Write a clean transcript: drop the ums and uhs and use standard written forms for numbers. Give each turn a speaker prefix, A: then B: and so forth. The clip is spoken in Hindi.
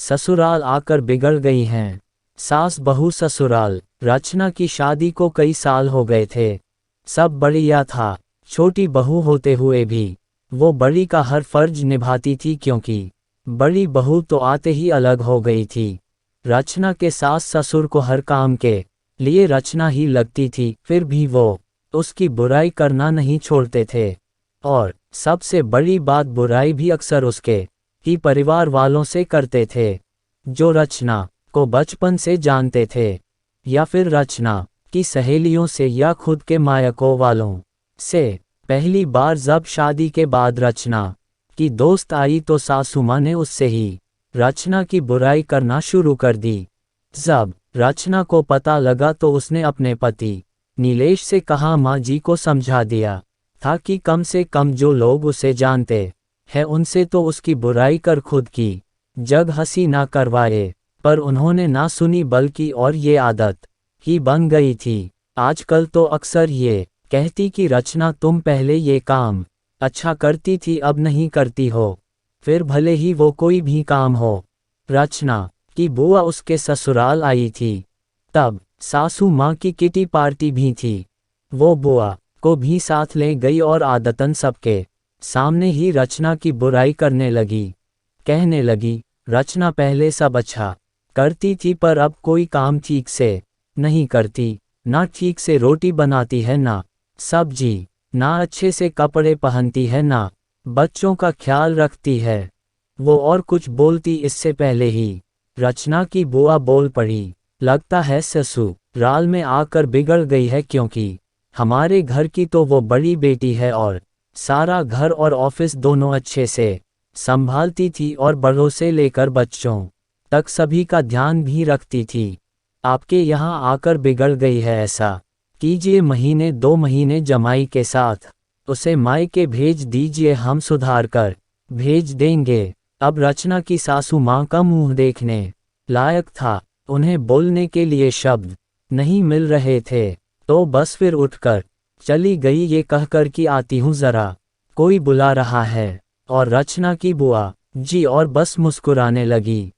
A: ससुराल आकर बिगड़ गई हैं। सास बहू ससुराल। रचना की शादी को कई साल हो गए थे। सब बढ़िया था। छोटी बहू होते हुए भी वो बड़ी का हर फर्ज निभाती थी, क्योंकि बड़ी बहू तो आते ही अलग हो गई थी। रचना के सास ससुर को हर काम के लिए रचना ही लगती थी, फिर भी वो उसकी बुराई करना नहीं छोड़ते थे। और सबसे बड़ी बात, बुराई भी अक्सर उसके ही परिवार वालों से करते थे, जो रचना को बचपन से जानते थे, या फिर रचना की सहेलियों से, या खुद के मायकों वालों से। पहली बार जब शादी के बाद रचना की दोस्त आई तो सासू माँ ने उससे ही रचना की बुराई करना शुरू कर दी। जब रचना को पता लगा तो उसने अपने पति नीलेश से कहा, माँ जी को समझा दिया था कि कम से कम जो लोग उसे जानते हैं उनसे तो उसकी बुराई कर खुद की जग हंसी ना करवाए, पर उन्होंने ना सुनी, बल्कि और ये आदत ही बन गई थी। आजकल तो अक्सर ये कहती कि रचना तुम पहले ये काम अच्छा करती थी, अब नहीं करती हो, फिर भले ही वो कोई भी काम हो। रचना की बुआ उसके ससुराल आई थी, तब सासू माँ की किटी पार्टी भी थी। वो बुआ को भी साथ ले गई और आदतन सबके सामने ही रचना की बुराई करने लगी। कहने लगी, रचना पहले सब अच्छा करती थी, पर अब कोई काम ठीक से नहीं करती, ना ठीक से रोटी बनाती है, ना सब्जी, ना अच्छे से कपड़े पहनती है, ना बच्चों का ख्याल रखती है। वो और कुछ बोलती इससे पहले ही रचना की बुआ बोल पड़ी, लगता है ससुराल में आकर बिगड़ गई है, क्योंकि हमारे घर की तो वो बड़ी बेटी है और सारा घर और ऑफिस दोनों अच्छे से संभालती थी, और बड़ों से लेकर बच्चों तक सभी का ध्यान भी रखती थी। आपके यहाँ आकर बिगड़ गई है। ऐसा कीजिए, महीने 2 महीने जमाई के साथ उसे मायके भेज दीजिए, हम सुधार कर भेज देंगे। अब रचना की सासू माँ का मुंह देखने लायक था। उन्हें बोलने के लिए शब्द नहीं मिल रहे थे, तो बस फिर उठकर चली गई, ये कहकर कि आती हूँ ज़रा, कोई बुला रहा है। और रचना की बुआ जी और बस मुस्कुराने लगी।